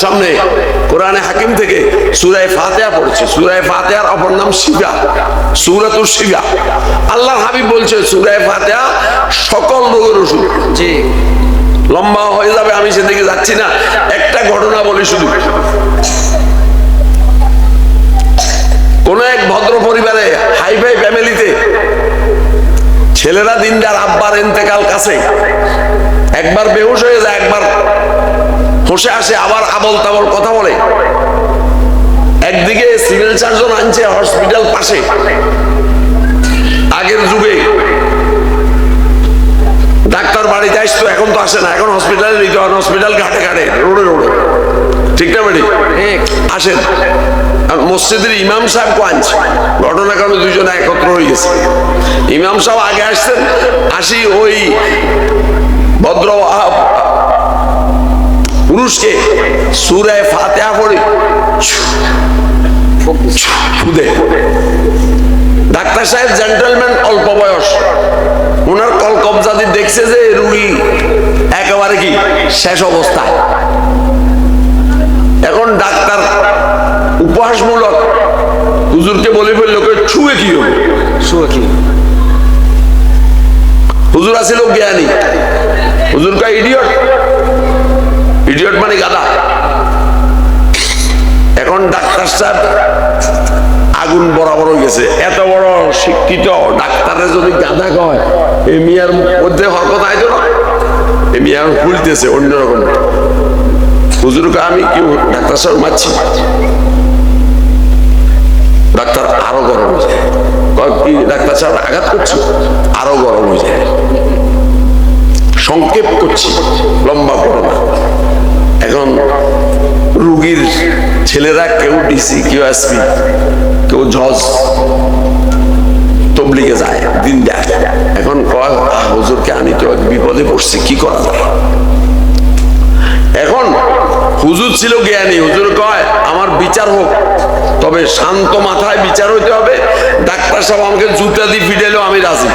সামনে কোরআনে হাকিম থেকে সূরা ফাতিহা পড়ছে। সূরা ফাতিহার অপর নাম শিফা, সূরাতুশ শিফা। আল্লাহর হাবিব বলছে সূরা ফাতিহা সকল রোগের ওষুধ। জি, লম্বা হয়ে যাবে, আমি সেদিকে যাচ্ছি না, একটা ঘটনা বলি শুধু। কোন এক ভদ্র পরিবারে, হাই ফাই ফ্যামিলিতে, ছেলেরা দিনদার, আব্বার ইন্তেকাল কাছে, একবার বেহুশ হয়ে যায়, একবার হোশে আসে, আবার আবল তাবল কথা বলে। একদিকে সিভিল সার্জন আনছে হসপিটাল পাশে, আগের যুগে ডাক্তার বাড়িতে আসতো, এখন তো আসে না, এখন হসপিটালে নিতে হয়, হসপিটাল ঘাটে ঘাটে, রোডে রোডে, ঠিক না বেটি? আসেন, মসজিদের ইমাম সাহেব কো আনছে, ঘটনাক্রমে দুইজনে একত্র হয়ে গেছে। ইমাম সাহেব আগে আসছেন, আসি ওই ভদ্র পুরুষকে সূরা ফাতিহা পড়ে ফুদে। ডাক্তার সাহেব জেন্টলম্যান, অল্প বয়স, ওনার কলকবজাদি দেখছে যে রুগী একেবারে কি শেষ অবস্থায়। এখন ডাক্তার উপহাসমূলক হুজুরকে বলে ফেলল, ছুঁয়ে কি হবে? শুয়ে কি? হুজুর আছিল জ্ঞানী, হুজুর কয় ইডিয়ট। ইডিয়ট মানে গাধা। এখন ডাক্তার সাহেব আগুন বরাবর হয়ে গেছে, এত বড় শিক্ষিত ডাক্তারে যদি গাধা কয়, এই মিয়ার মধ্যে হরকত আইতো না, এই মিয়ার ফুলতেছে অন্যরকম। হুজুর কয় আমি কি ডাক্তার সাহেব মারছি? ডাক্তার আরো গরম হয়ে যায়, কয় কি ডাক্তার সাহেব আঘাত করছি? আরো গরম হয়ে যায়। সংক্ষেপ করছি, লম্বা করো না। এখন রুগীর ছেলেরা কেউ ডিসি, কেউ এসপি, কেউ জজ, তবলিগে যায়, দিন যায়। এখন কয় হুজুরকে আমি তো বিপদে পড়ছি, কি করা যায়? এখন হুজুর ছিল জ্ঞানী, হুজুর কয় আমার বিচার হোক, তবে শান্ত মাথায় বিচার হইতে হবে। ডাক্তার সাহেব আমাকে জুতা দিয়ে ফিডেলেও আমি রাজি।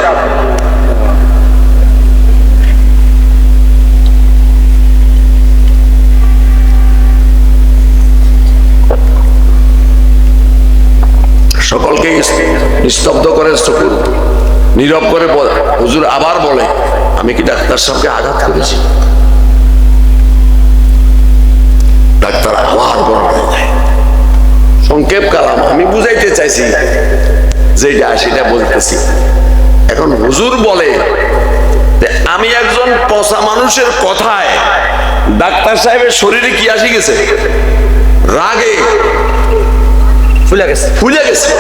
সকলকে নিস্তব্ধ করে, নীরব করে হুজুর আবার বলে, আমি কি ডাক্তার সাহেবকে আঘাত করেছি? ডাক্তার আবার গরম হয়ে যায়। সংক্ষেপ কালাম, আমি বুঝাইতে চাইছি যেটা সেটা বলতেছি। এখন হুজুর বলে, আমি একজন পচা মানুষের কথায় ডাক্তার সাহেবের শরীরে কি আসি গেছে? রাগে ফুলে গেছে, ফুলে গেছে,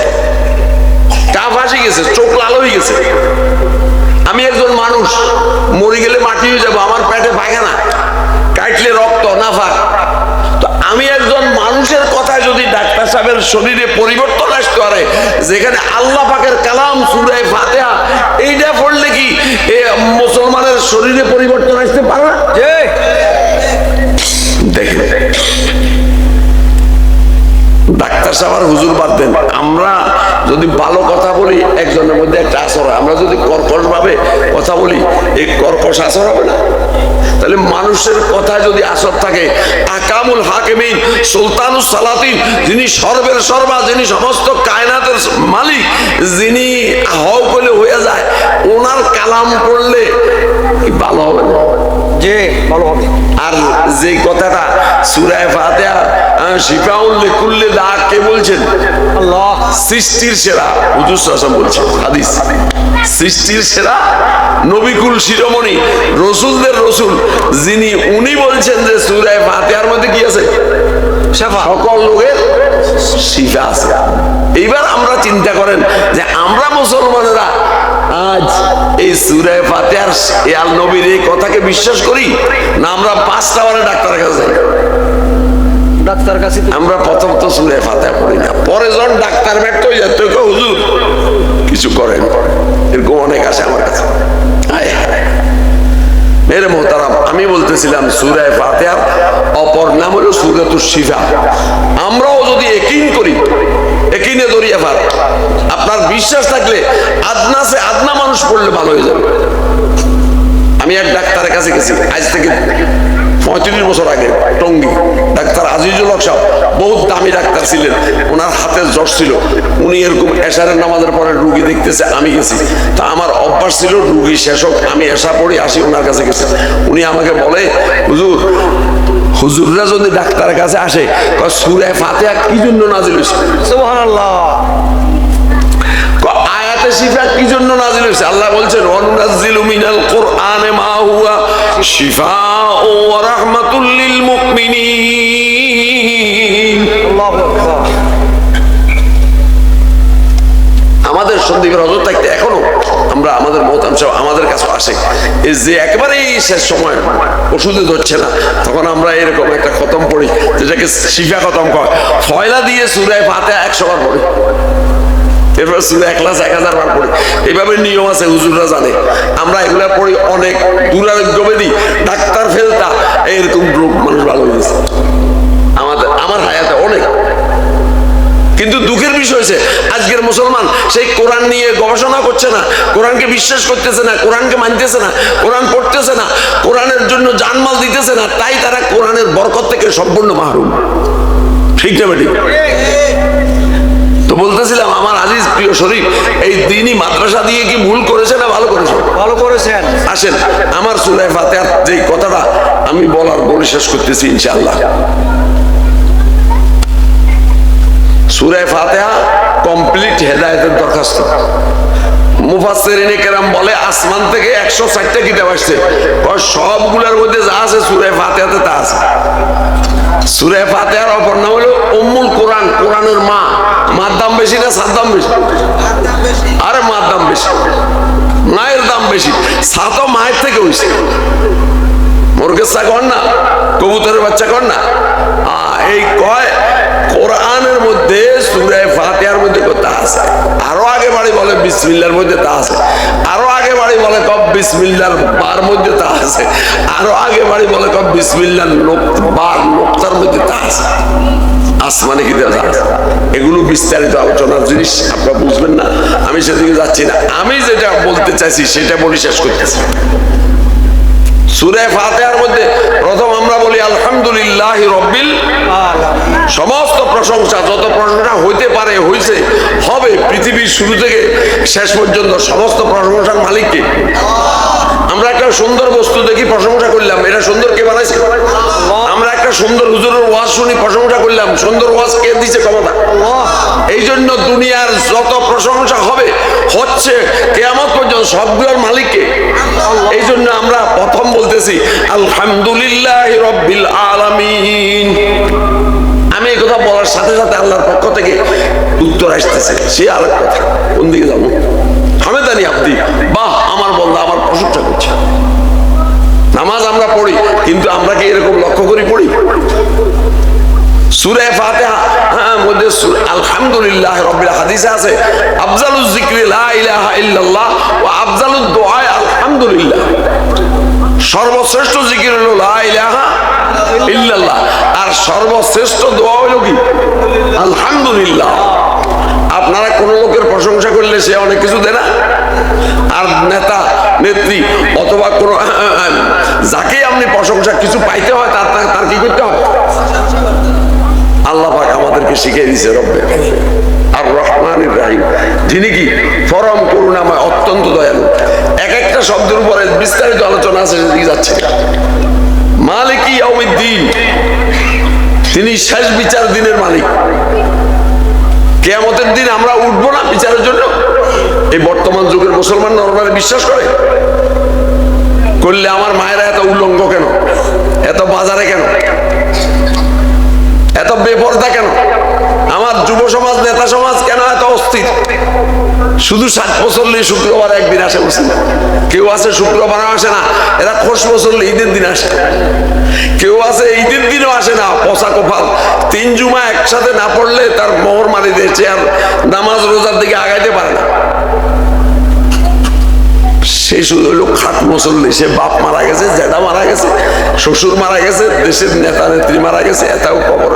কাপ আসি গেছে, চোখ লাল হয়ে গেছে। আমি একজন মানুষ, মরে গেলে মাটি হয়ে যাবো, আমার পেটে পায়খানা, কাটলে রক্ত নাফাক। তো আমি একজন মানুষের কথায় যদি ডাক্তার সাহেবের শরীরে পরিবর্তন আসতে পারে, যেখানে আল্লাহ পাকের কালাম সূরা ফাতিহা, এইটা পড়লে কি মুসলমানের শরীরে পরিবর্তন আসতে পারে না? দেখেন, ডাক্তার সাহেব আর হুজুর বাদ দেন, আমরা যদি ভালো কথা বলি একজনের মধ্যে একটা আসর হয়, আমরা যদি কর্কশ ভাবে কথা বলি এই কর্কশ আসর হবে না? তাহলে মানুষের কথায় যদি আসর থাকে, আকামুল হাকিমিন সুলতানুস সালাতিন, যিনি সর্বের সর্বা, যিনি সমস্ত কায়নাতের মালিক, যিনি হও বলে হয়ে যায়, ওনার কালাম পড়লে কি ভালো হবে না? যে ভালো হবে। আর যে কথাটা সূরা ফাতিহা শিফাউল লিকুল্লি দা, কে বলছেন? আল্লাহ। সৃষ্টির সেরা হুজুর সাল্লাল্লাহু আলাইহি ওয়াসাল্লাম বলছেন, হাদিস, সৃষ্টির সেরা, নবিকুল শিরোমণি, রসুলদের রসুল যিনি, উনি বলছেন যে সূরা ফাতিহার মধ্যে কি আছে? শিফা, সকল রোগের শিফা আছে। এইবার আমরা চিন্তা করেন যে আমরা মুসলমানেরা আজ এই সূরা ফাতিহার আল নবীর এই কথাকে বিশ্বাস করি না? আমরা 5টা বারে ডাক্তারের কাছে যাই, ডাক্তার কাছে আমরা প্রথম তো সূরা ফাতিহা পড়ি না, পরে যখন ডাক্তার ব্যর্থ হয়ে যায় তো হুজুর কিছু করেন, এরকম অনেক আছে আমার কাছে। মেরে মোহতারাম, আমি বলতেছিলাম সূরা ফাতিহার অপর নাম হলো সূরাতুশ শিফা। আমরাও যদি ইয়াকিন করি, ইয়াকিনে দরিয়া পার, আপনার বিশ্বাস থাকলে আদনা সে আদনা মানুষ পড়লে ভালো হয়ে যাবে। আমি এক ডাক্তারের কাছে গেছি আজ থেকে 35 বছর আগে, টঙ্গী, ডাক্তার আজিজুল হক সাহেব বহুত দামি ডাক্তার ছিলেন, ওনার হাতে জ্বর ছিল, উনি এরকম এশারের নামাজের পরে রুগী দেখতেছে, আমি গেছি। তা আমার অভ্যাস ছিল রুগী শেষ হোক আমি এশা পড়ি আসি, ওনার কাছে গেছি। উনি আমাকে বলে, হুজুর, হুজুররা যদি ডাক্তারের কাছে আসে সূরা ফাতিহা কি জন্য নাজিল হয়েছে? সুবহানাল্লাহ। আয়াতে শিফা কি জন্য নাজিল হয়েছে? আল্লাহ বলছেন ওয়ানুনাজ্জিলু মিনাল কুরআনি মা হুয়া শিফাউ ওয়া রাহমাতুল লিল মুমিনিন। আল্লাহু আকবার। আমাদের সন্দীপের হজরত থাকতে এখনো আমরা আমাদের মোহতাম সাহেব আমাদের কাছে আসে, এই যে একেবারেই শেষ সময় ওষুধে ধরছে না, তখন আমরা এরকম একটা খতম পড়ি যেটাকে শিফা খতম কয়, ফয়লা দিয়ে সূরা ফাতিহা 100 বার পড়ি, এরপর সূরা ইখলাস 1000 বার পড়ি। এইভাবে নিয়ম আছে, হুজুররা জানে। আমরা এগুলা পড়ি, অনেক দুরারোগ্য ব্যাধি, ডাক্তার ফেলতা, এরকম রোগ মানুষ ভালো হয়েছে আমার হায়াতে অনেক। কিন্তু দুঃখের বিষয় হয়েছে আজকের মুসলমান সেই কোরআন নিয়ে গবেষণা করছে না, কোরআনকে বিশ্বাস করতেছে না, কোরআনকে মানতেছে না, কোরআন পড়তেছে না, কোরআনের জন্য জানমাল দিতেছে না, তাই তারা কোরআনের বরকত থেকে সম্পূর্ণ মাহরুম। ঠিক না বেটি? তো বলতেছিলাম আমার আজিজ প্রিয় শরীফ, এই দিনই মাদ্রাসা দিয়ে কি ভুল করেছে না ভালো করেছে? ভালো করেছেন। আসেন আমার সূরা ফাতিহার যে কথাটা আমি বলার বলে শেষ করতেছি ইনশাআল্লাহ। সূরা ফাতিহা কমপ্লিট হেদায়েতের দরখাস্ত। মুফাসসিরিনে কেরাম বলে আসমান থেকে 160টা কিতাব আসছে, সবগুলোর মধ্যে যা আছে সূরা ফাতিহাতে তা আছে। সূরা ফাতিহার অপর নাম হলো উম্মুল কোরআন, কোরআনের মা। মার দাম বেশি না সার দাম বেশি? আরে মার দাম বেশি, মায়ের দাম বেশি। সাতও মায়ের থেকে হয়েছে। মুরগের চা কর না, কবুতরের বাচ্চা কর না, এই কয় কোরআনের মধ্যে সূরা ফাতিহার মধ্যে কথা আছে। আরো আগে বাড়ি বলে বিসমিল্লাহর মধ্যে তা আছে, আরো আগে বাড়ি বলে কব বিসমিল্লাহর বার মধ্যে তা আছে, আরো আগে বাড়ি বলে কব বিসমিল্লাহর বার নোক্তার মধ্যে তা আছে। আসমানে কি দেওয়া আছে? এগুলো বিস্তারিত আলোচনার জিনিস, আপনারা বুঝবেন না, আমি সেদিকে যাচ্ছি না। আমি যেটা বলতে চাইছি সেটা বলি শেষ করতেছি। সূরা ফাতিহার মধ্যে প্রথম আমরা বলি আলহামদুলিল্লাহি রাব্বিল আলামিন। সমস্ত প্রশংসা, যত প্রশংসা হইতে পারে হইছে, হবে, পৃথিবীর শুরু থেকে শেষ পর্যন্ত সমস্ত প্রশংসার মালিককে। আমরা একটা সুন্দর বস্তু দেখি প্রশংসা করলাম, এটা সুন্দর কে বানাইছে? আমরা একটা সুন্দর হুজুরের ওয়াজ শুনি প্রশংসা করলাম, সুন্দর ওয়াজ কে দিছে ক্ষমতা? এই জন্য দুনিয়ার যত প্রশংসা হবে হচ্ছে কিয়ামত পর্যন্ত সবগুলোর মালিককে। এই জন্য আমরা প্রথম বলতেছি আলহামদুলিল্লাহি রাব্বিল আলামিন। আমি এই কথা বলার সাথে সাথে আল্লাহর পক্ষ থেকে উত্তর আসতেছে, সে আরেক কথা। কোন দিকে যাবো? হামেদানি আব্দি, বাহ আমার বন্দা আমার প্রশংসা করছে। নামাজ আমরা পড়ি, কিন্তু আমরা কি এরকম লক্ষ্য করি পড়ি? সূরা ফাতিহা মধ্যে আলহামদুলিল্লাহ রাব্বিল হাদিসে আছে আফজালুজ যিকরি লা ইলাহা ইল্লাল্লাহ ওয়া আফজালুদ দুআ আলহামদুলিল্লাহ। সর্বশ্রেষ্ঠ জিকির হলো লা ইলাহা ইল্লাল্লাহ, আর সর্বশ্রেষ্ঠ দোয়া হলো কি? আলহামদুলিল্লাহ। আপনারা কোন লোকের প্রশংসা করলে সে অনেক কিছু দেয় না, আর নেতা নেত্রী অথবা কোন যাকে আপনি প্রশংসা কিছু পাইতে হয় তার কি করতে হয়? আল্লাহ পাক আমাদেরকে শিখিয়ে দিয়েছে রব্বে আর রহমানির রহিম, যিনি কি পরম করুণাময়, অত্যন্ত দয়ালু। এক একটা শব্দের উপরে বিস্তারিত আলোচনা আছে, সেদিকে যাচ্ছে। মালিকি ইয়াউমিদ্দিন, তিনি শেষ বিচার দিনের মালিক। কিয়ামতের দিন আমরা উঠবো না বিচারের জন্য? এই বর্তমান যুগের মুসলমান নরমালি বিশ্বাস করে? করলে আমার মায়েরা এত উলঙ্গ কেন, এত বাজারে কেন, এত বেপরদা কেন? আমার যুব সমাজ, নেতা সমাজ কেন এত অস্থির? শুধু 60 মুসল্লি শুক্রবার একদিন আসে মুসলিম, কেউ আছে শুক্রবার আসে না, এরা খোশ মুসল্লি ঈদের দিন আসে। কেউ আছে ঈদের দিনও আসে না, পচা কপাল। 3 জুমা একসাথে না পড়লে তার মোহর মারি দিয়েছে, আর নামাজ রোজার দিকে আগাইতে পারে না। সে শুধু হলো খাট মুসল্লি, সে বাপ মারা গেছে, জেঠা মারা গেছে, শ্বশুর মারা গেছে, দেশের নেতা নেত্রী মারা গেছে, এটাও কবর,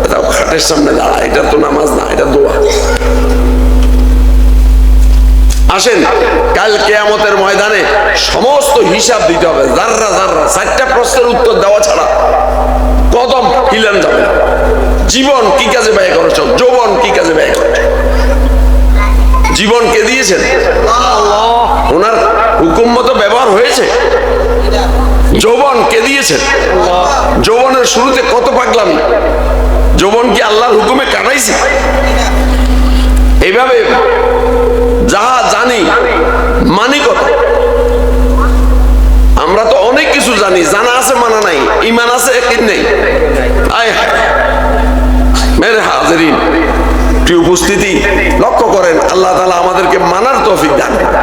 এটাও খাটের সামনে দাঁড়ায়। এটা তো নামাজ না, এটা দোয়া। আসেন, কাল কিয়ামতের ময়দানে সমস্ত হিসাব দিতে হবে, জাররা জাররা। 4টা প্রশ্নের উত্তর দেওয়া ছাড়া কদম হিলান যাবে না। জীবন কি কাজে ব্যয় করেছ, যৌবন কি কাজে ব্যয় করেছ? জীবন কে দিয়েছেন? ওনার হুকুম মতো ব্যবহার হয়েছে? যৌবন কে দিয়েছেন? যৌবনের শুরুতে কত পাগলামি, যৌবন কি আল্লাহর হুকুমে কাটাইছি? এইভাবে যাহা জানি মানি কত? আমরা তো অনেক কিছু জানি, জানা আছে মানা নাই, ইমান আছে একদিন নেই। আয় মেরে হাজিরিন, প্রিয় উপস্থিতি, লক্ষ্য করেন আল্লাহ তাআলা আমাদেরকে মানার তৌফিক দান করেন।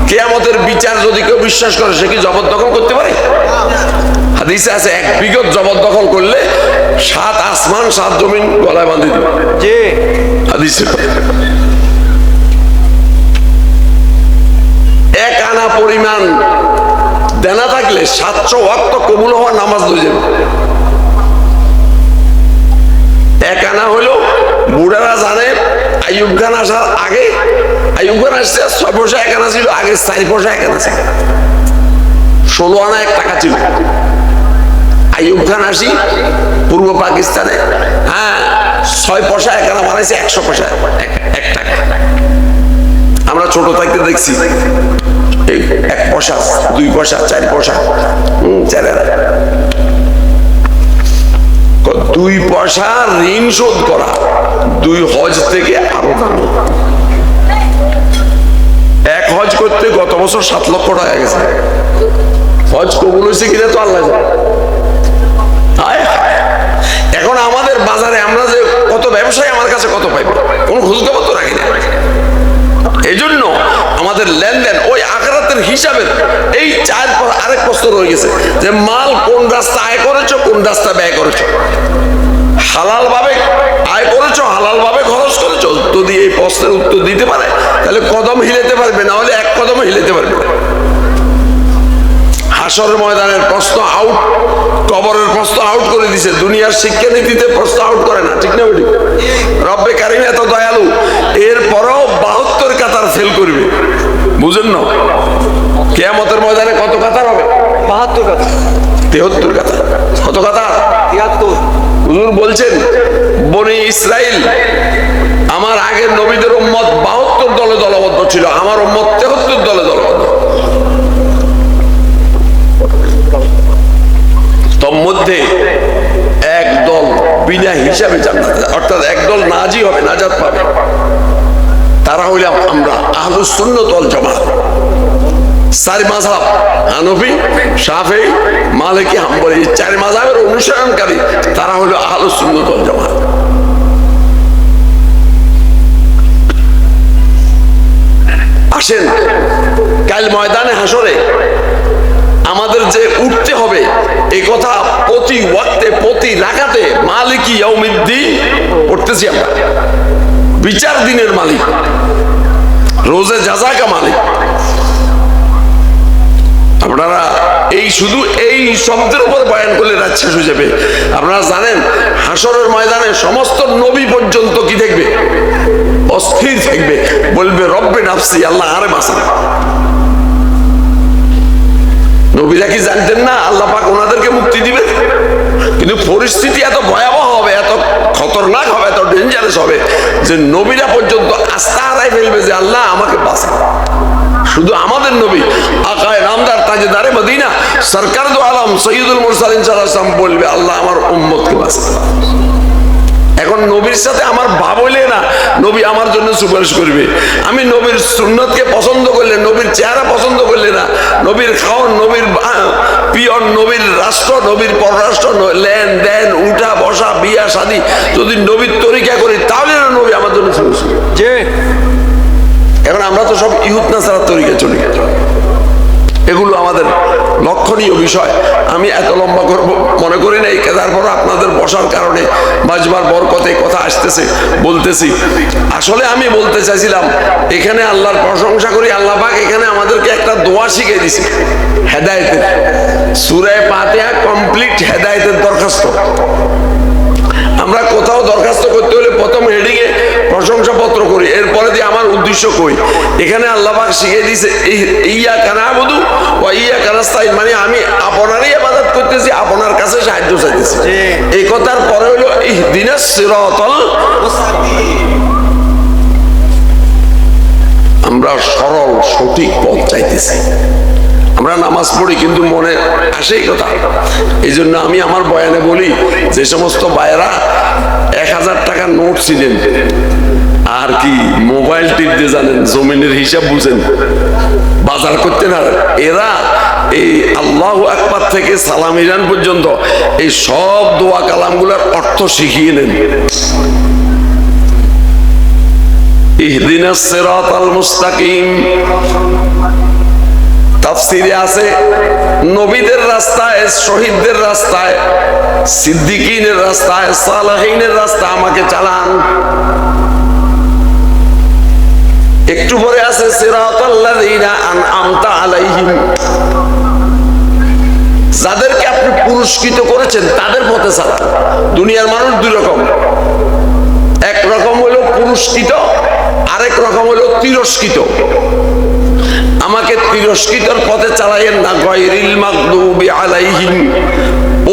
কিয়ামতের বিচার যদি কেউ বিশ্বাস করে সে কি জবরদখল করতে পারে? হাদিসে আছে এক বিগত জবরদখল করলে 7 আসমান 7 জমিন গলায় বাঁধে দিবে। জি হাদিসে এক আনা পরিমাণ দেনা থাকলে 700 ওয়াক্ত কবুল হওয়ার নামাজ হয়ে যাবে। এক আনা হলো, বুড়ারা জানে আইয়ুব খান আসার আগে, আইয়ুব খান আসছে 6 পয়সা এক আনা ছিল, আগে 4 পয়সা এক আনা ছিল, 16 আনা 1 টাকা ছিল। আইয়ুব খান আসি পূর্ব পাকিস্তানে, হ্যাঁ 6 পয়সা এক আনা বানাইছে 100 পয়সা এক টাকা। আমরা ছোট থাকতে দেখছি 1 পয়সা 2 পয়সা 4 পয়সা 4 আনা। 2 পয়সা ঋণ শোধ করা 2 হজ থেকে আরো দামি। 1 হজ করতে গত বছর 7 লক্ষ টাকা গেছে। হজ কবুল হয়েছে কিনা তো আল্লাহ জানে। এখন আমাদের বাজারে আমরা যে কত ব্যবসায়ী আমার কাছে কত পাইব, কোন খোঁজ খবর তো রাখি না। এই জন্য আমাদের লেনদেন ওই আখিরাতের হিসাবের এই 4 পর আরেক প্রশ্ন রয়ে গেছে যে মাল কোন রাস্তা আয় করেছো, কোন রাস্তা ব্যয় করেছো। হালাল ভাবে আয় করেছো, হালাল ভাবে খরচ করেছো। যদি এই প্রশ্নের উত্তর দিতে পারে তাহলে কদম হিলেতে পারবে, না হলে এক কদমও হিলেতে পারবে। হাসরের ময়দানের প্রশ্ন আউট, কবরের প্রশ্ন আউট করে দিছে, দুনিয়ার শিক্ষানীতিতে প্রশ্ন আউট করে না, ঠিক না বেটি? রব্বে কারিম এত দয়ালু, এরপরও 72 কাতার ফেল করবে, বুঝেন না? কিয়ামতের ময়দানে কত কাতার হবে? 72 কথা 73 কাতার। কত কাতার? 73। হুজুর বলছেন বনি ইসরাইল আমার আগের নবীদের উম্মত 72 দলে দলবদ্ধ ছিল, আমার উম্মত 73 দলে দলবদ্ধ। তন্মধ্যে এক দল বিনা হিসাবে জান্নাতে, অর্থাৎ এক দল নাজি হবে, নাজাত পাবে। তারা হইলাম আমরা আহলুস সুন্নাত ওয়াল জামাত। 4 মাযহাব হানফি, শাফেঈ, মালিকি, হাম্বলি, 4 মাযহাবের অনুসরণকারী তারা হলো আহলুস সুন্নাত ওয়াল জামাত। আসেন কাল ময়দানে হাসরে আমাদের যে উঠতে হবে এই কথা প্রতি ওয়াক্তে প্রতি রাকাতে মালিকি ইয়াউমিদ্দিন পড়তেছি আমরা। বিচার দিনের মালিক, রোজে জাযাকা মালিক। আপনারা এই শুধু এই শব্দের উপর বয়ান করলে রাত শেষ হয়ে যাবে। আপনারা জানেন হাসরের ময়দানে সমস্ত নবী পর্যন্ত কি দেখবে? অস্থির থাকবে, বলবে রব্বে নাফসি, আল্লাহ আরে বাঁচান। নবীরা কি জানতেন না আল্লাহ পাক ওনাদেরকে মুক্তি দিবে? কিন্তু পরিস্থিতি এত ভয়াবহ হবে, এত খতরনাক হবে, এত ডেঞ্জারাস হবে যে নবীরা পর্যন্ত আস্থা হারাই ফেলবে যে আল্লাহ আমাকে বাঁচান। শুধু আমাদের নবী আকায়ে নামদার তাজদারে মদিনা সরকার দু আলম সৈয়দুল মুরসালিন সাল্লাল্লাহু আলাইহি ওয়াসাল্লাম বলবে আল্লাহ আমার উম্মতকে বাঁচান। এখন নবীর সাথে আমার ভাব হইলে না নবী আমার জন্য সুপারিশ করবে। আমি নবীর সুন্নতকে পছন্দ করলে, নবীর চেহারা পছন্দ করলে না, নবীর খাওয়ান, নবীর পিয়ন, নবীর রাষ্ট্র, নবীর পররাষ্ট্র, লেনদেন, উঠা বসা, বিয়া শাদী যদি নবীর তরিকা করি তাহলে না নবী আমার জন্য সুপারিশ করবে। জি এখন আমরা তো সব ইহুদ নাসারার তরিকা চলে গেছে। এগুলো আমাদের লক্ষণীয় বিষয়। আমি এত লম্বা করব মনে করি নাই, তারপর আপনাদের বসার কারণে বাজবার বরকতে কথা আসতেছে বলতেছি। আসলে আমি বলতে চাইছিলাম এখানে আল্লাহর প্রশংসা করি, আল্লাহ পাক এখানে আমাদেরকে একটা দোয়া শিখিয়ে দিছে হেদায়েতের। সূরা ফাতিহা কমপ্লিট হেদায়েতের দরখাস্ত। আমরা কোথাও দরখাস্ত করতে হলে প্রথম হেডিংয়ে প্রশংসা পত্র করি, এরপরে দিয়ে আমার উদ্দেশ্য কই। এখানে আল্লাহ পাক শিখিয়ে দিয়েছে ইয়াকা না'বুদু ওয়া ইয়াকা নাস্তাইন, মানে আমি আপনারই ইবাদত করতেছি, আপনার কাছে সাহায্য চাইতেছি। এই কথার পরে হলো ইহদিনাস সিরাতাল, আমরা সরল সঠিক পথ চাইতেছি। আমরা নামাজ পড়ি কিন্তু মনে আসে এই কথা। এই জন্য আমি আমার বয়ানে বলি, যে সমস্ত ভাইয়েরা 1000 টাকার নোট ছিলেন আর কি মোবাইল টিপতে জানেন, জমিনের হিসাব বুঝেন, বাজার করতে না, এরা এই আল্লাহু আকবার থেকে সালাম ইরান পর্যন্ত এই সব দোয়া কালামগুলোর অর্থ শিখিয়ে নেন। ইহদিনাস সিরাতাল মুস্তাকিম তাফসিরে আছে, নবীদের রাস্তায়, শহীদদের রাস্তায়, সিদ্দিকিনের রাস্তায়, সালেহিনের রাস্তায় আমাকে চালান। একটু পরে আছে সিরাতাল্লাযীনা আনআমতা আলাইহিম, যাদেরকে আপনি পুরস্কৃত করেছেন তাদের পথে চালান। দুনিয়ার মানুষ দুই রকম, এক রকম হলো পুরস্কৃত, আরেক রকম হলো তিরস্কৃত। আমাকে তিরস্কৃতর পথে চালাইয়েন না, গায়রিল মাগদুবি আলাইহিম,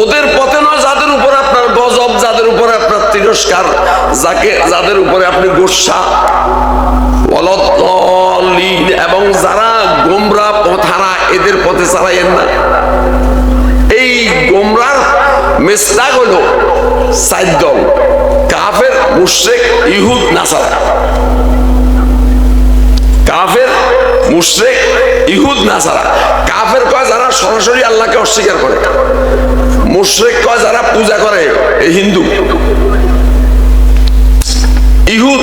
ওদের পথে নয় যাদের উপর আপনার গজব, যাদের উপরে আপনার তিরস্কার, যাদের উপরে আপনি গোসা, ওয়ালাদ-দাল্লিন, এবং যারা গোমরা পথহারা, এদের পথে চালাইয়েন না। এই গোমরার মেসদাক হলো 4 দল: কাফের, মুশরিক, ইহুদ, নাসারা। কাফের, মুশরিক, ইহুদ, নাসারা। কাফের কয় যারা সরাসরি আল্লাহকে অস্বীকার করে, মুশরিক কয় যারা পূজা করে, এই হিন্দু। ইহুদ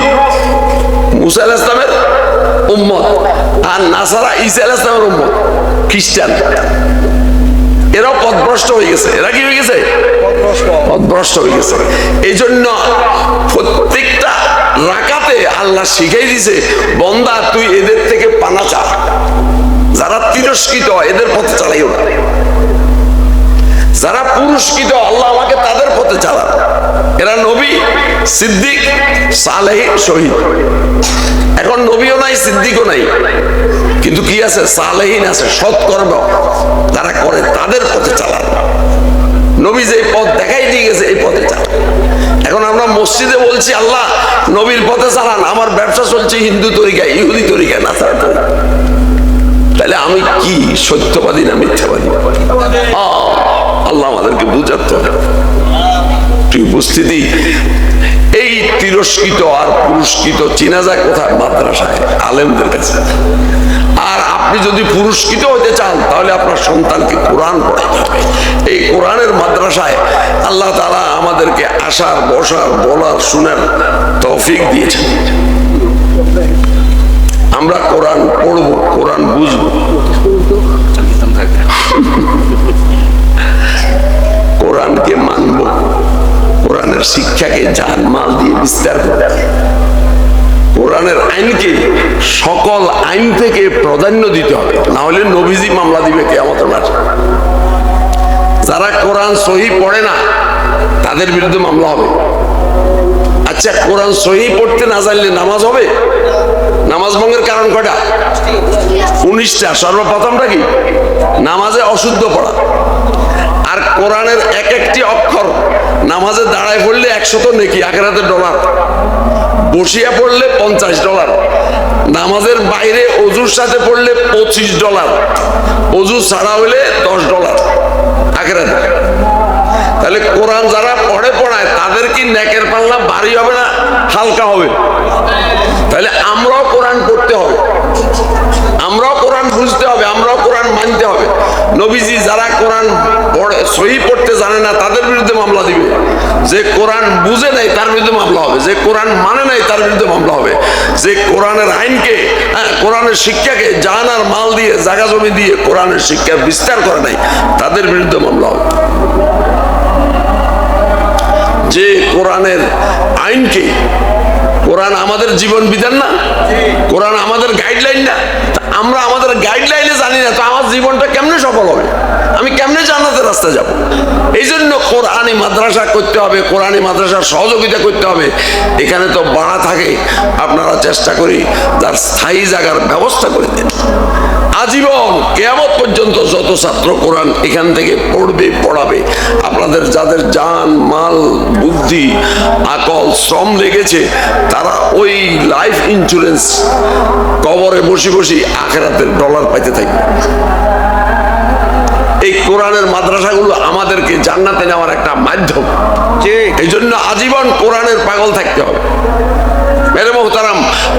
মুসা আলাইহিস সালামের উম্মত, আর নাসারা ঈসা আলাইহিস সালামের উম্মত, খ্রিস্টান। এরাও পথভ্রষ্ট হয়ে গেছে। এরা কি হয়ে গেছে? পথভ্রষ্ট হয়ে গেছে। এই জন্য প্রত্যেকটা রাকাতে আল্লাহ শিখাই দিছে, বন্দা তুই এদের থেকে পানা চা, যারা তিরস্কৃত এদের পথে চালাইও না, যারা পুরস্কৃত আল্লাহ আমাকে তাদের পথে চালান। এরা নবী, সিদ্দিক, সালেহীন, শহীদ। এখন নবীও নাই, সিদ্দিকও নাই, কিন্তু কি আছে? সালেহীন আছে, সৎকর্ম তারা করে, তাদের পথে চালান। নবী যে পথ দেখাই দিয়ে গেছে এই পথে চালান। এখন আমরা মসজিদে বলছি আল্লাহ নবীর পথে চালান, আমার ব্যবসা চলছে হিন্দু তরিকায়, ইহুদি তরিকায়, নাসারা তরিকায়, তাহলে আমি কি সত্যবাদী না মিথ্যাবাদী? আল্লাহ আমাদেরকে বুঝাতে হবে। উপস্থিতি, এই তিরস্কৃত আর পুরস্কৃত চেনা যায় কোথায়? মাদ্রাসায়, আলেমদের কাছে। আর আপনি যদি পুরস্কৃত হতে চান তাহলে আপনার সন্তানকে কোরআন পড়াতে হবে। এই কোরআনের মাদ্রাসায় আল্লাহ তাআলা আমাদেরকে আসার, বসার, বলার, শোনার তৌফিক দিয়েছেন। আমরা কোরআন পড়ব, কোরআন বুঝব, কোরআনকে মানব, কোরআনের শিক্ষাকে জানমাল দিয়ে বিস্তার করব, কোরআনের আইনকে সকল আইন থেকে প্রাধান্য দিতে হবে, না হলে নবীজি মামলা দিবে কিয়ামতের মাঠে। যারা কোরআন সহি পড়ে না তাদের বিরুদ্ধে মামলা হবে। আচ্ছা, কোরআন সহি পড়তে না জানলে নামাজ হবে? নামাজ ভঙ্গের কারণ কয়টা? 19টা। সর্বপ্রথমটা কি? নামাজে অশুদ্ধ পড়া। আর কোরআনের এক একটি অক্ষর নামাজে দাঁড়ায় পড়লে 100 নেকি, আখিরাতের ডলার। বসিয়া পড়লে $50, নামাজের বাইরে অজুর সাথে পড়লে $25, অজু ছাড়া হইলে $10 আখিরাতে। তাহলে কোরআন যারা পড়ায় তাদের কি নেকের পাল্লা ভারী হবে না হালকা হবে? তাহলে আমরাও কোরআন পড়তে হবে, আমরাও কোরআন বুঝতে হবে, আমরাও কোরআন মানতে হবে। নবীজি যারা কোরআন পড়ে সহি পড়তে জানে না তাদের বিরুদ্ধে মামলা দিবে, যে কোরআন বুঝে নাই তার বিরুদ্ধে মামলা হবে, যে কোরআন মানে নাই তার বিরুদ্ধে মামলা হবে, যে কোরআনের আইনকে, কোরআনের শিক্ষাকে জান আর মাল দিয়ে, জায়গা জমি দিয়ে কোরআনের শিক্ষা বিস্তার করে নাই তাদের বিরুদ্ধে মামলা হবে। যে কোরআনের আইনকে, কোরআন আমাদের জীবন বিধান না, কোরআন আমাদের গাইডলাইন না, আমরা আমাদের গাইডলাইনে জানি না, তো আমার জীবনটা কেমনে সফল হবে, আমি কেমনে জান্নাতের রাস্তায় যাব? এই জন্য কোরআনি মাদ্রাসা করতে হবে, কোরআনি মাদ্রাসার সহযোগিতা করতে হবে। এখানে তো বাড়া থাকে, আপনারা চেষ্টা করি তার স্থায়ী জায়গার ব্যবস্থা করে দেন। আজীবন কিয়ামত পর্যন্ত যত ছাত্র কোরআন এখান থেকে পড়বে পড়াবে, আপনাদের যাদের জান মাল বুদ্ধি আকল শ্রম লেগেছে, তারা ওই লাইফ ইন্স্যুরেন্স কবরে বসে বসে আখেরাতের ডলার পাইতে থাকবে। এই কোরআনের মাদ্রাসাগুলো আমাদেরকে জান্নাতে নেওয়ার একটা মাধ্যম। এই জন্য আজীবন কোরআনের পাগল থাকতে হবে। মেরে মোহতারাম,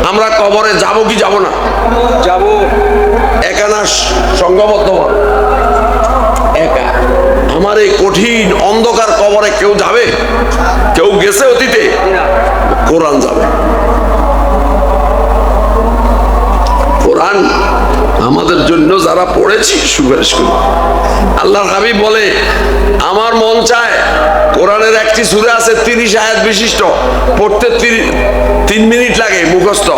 আমরা কবরে যাব কি যাব না? যাব। একা না সংঘবদ্ধ? একা। আমার এই কঠিন অন্ধকার কবরে কেউ যাবে? কেউ গেছে অতীতে? কোরআন যাবে। কোরআন আমাদের জন্য যারা পড়েছি সুপারিশ করি। আল্লাহর হাবিব বলে, আমার মন চায়, কোরআনের একটি সূরা আছে 30 আয়াত বিশিষ্ট, পড়তে 3 মিনিট লাগে মুখস্থ।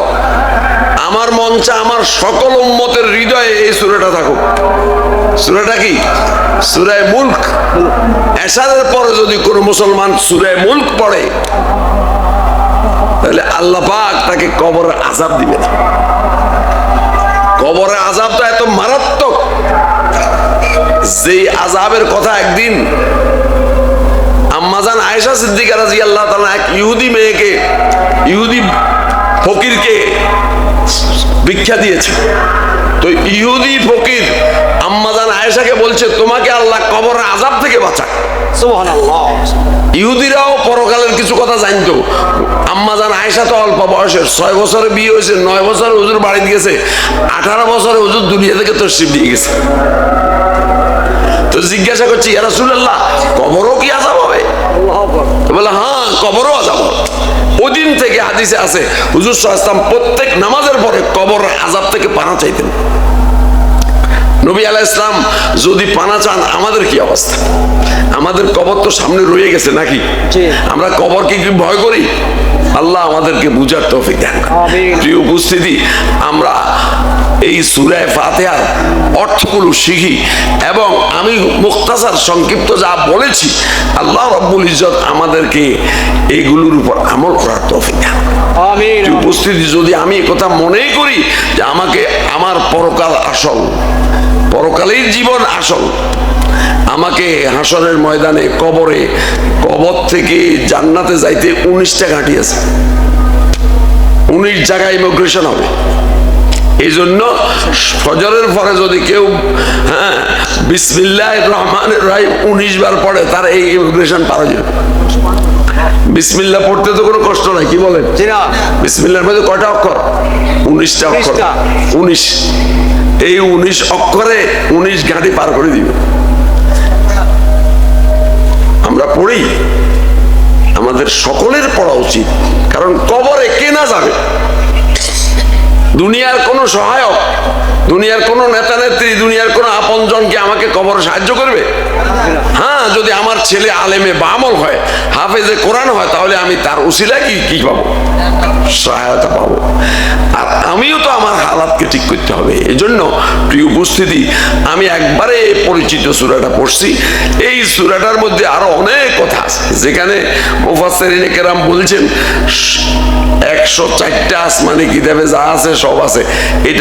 আমার মন চায় আমার সকল উম্মতের হৃদয়ে এই সূরাটা থাকুক। সূরাটা কি? সূরা মুলক। এশারের পরে যদি কোনো মুসলমান সূরা মুলক পড়ে, তাহলে আল্লাহ পাক তাকে কবরের আযাব দিবে না। কবরের আযাব তো এত মারাত্মক, যে আযাবের কথা একদিন আম্মাজান আয়েশা সিদ্দিকা রাদিয়াল্লাহু তাআলা এক ইহুদি মেয়েকে, ইহুদি ফকিরকে ভিক্ষা দিয়েছে। তো ইহুদি ফকির আম্মাজান আয়েশাকে বলছে, তোমাকে আল্লাহ কবরের আযাব থেকে বাঁচাক। সুবহানাল্লাহ। ইহুদিরাও পরকালের কিছু কথা জানতো। আম্মাজান আয়েশা তো অল্প বয়সের, 6 বছরে বিয়ে হয়েছে, 9 বছরে হুজুর বাড়িতে গেছে, 18 বছরে হুজুর দুনিয়া থেকে তশরিফ দিয়ে গেছে। তো জিজ্ঞাসা করছি, ইয়া রাসূলুল্লাহ, কবরও কি আযাব হবে? বলে, হ্যাঁ, কবরও আযাব হবে। ওদিন থেকে হাদিসে আছে হুজুর সাল্লাল্লাহু আলাইহি ওয়াসাল্লাম প্রত্যেক নামাজের পরে কবরের আযাব থেকে পানা চাইতেন। নবী আলাইহিস সালাম যদি পানা চান, আমাদের কি অবস্থা? আমাদের কবর তো সামনে রয়ে গেছে নাকি? আমরা কবরকে কি ভয় করি? আল্লাহ আমাদেরকে বুঝার তৌফিক দেন। প্রিয় উপস্থিতি, আমরা এই সূরা ফাতিহার অর্থগুলো শিখি, এবং আমি মুখতাসার সংক্ষিপ্ত যা বলেছি, আল্লাহ রাব্বুল ইজ্জত আমাদেরকে এইগুলোর উপর আমল করার তৌফিক দেন। আমিন। উপস্থিতি, যদি আমি কথা মনেই করি যে আমাকে আমার পরকাল আসল, পরকালেই জীবন আসল, আমাকে হাসরের ময়দানে কবরে, কবর থেকে জান্নাতে যাইতে 19টা ঘাঁটি আছে, 19 জায়গায় ইমিগ্রেশন হবে। এই জন্য ফজরের পরে যদি কেউ বিসমিল্লাহির রহমানির রহিম 19 বার পড়ে, তার এই ইমিগ্রেশন পার হয়ে যাবে। বিসমিল্লাহ পড়তে তো কোনো কষ্ট নাই, কি বলেন? বিসমিল্লাহর মধ্যে কয়টা অক্ষর? 19টা অক্ষর। 19, এই 19 অক্ষরে 19 ঘাঁটি পার করে দিবে। আমরা পড়ি, আমাদের সকলের পড়া উচিত, কারণ কবরে কে না যাবে? দুনিয়ার কোন সহায়ক, দুনিয়ার কোন নেতা নেত্রী, দুনিয়ার কোন আপনজন কি আমাকে কবরে সাহায্য করবে? হ্যাঁ, যদি আমার ছেলে আলেমে বামল হয়, হাফেজে কোরআন হয়, তাহলে আমি তার উসিলায় কি পাবো? সহায়তা পাবো। আর আমিও তো আমার হালাতকে ঠিক করতে হবে। এই জন্য প্রিয় উপস্থিতি, আমি একবারে পরিচিত সূরাটা পড়ছি। এই সূরাটার মধ্যে আরো অনেক কথা আছে, যেখানে মুফাসসিরিনে কেরাম বলছেন 104টা আসমানি কিতাবে যা আছে সব আছে। এটা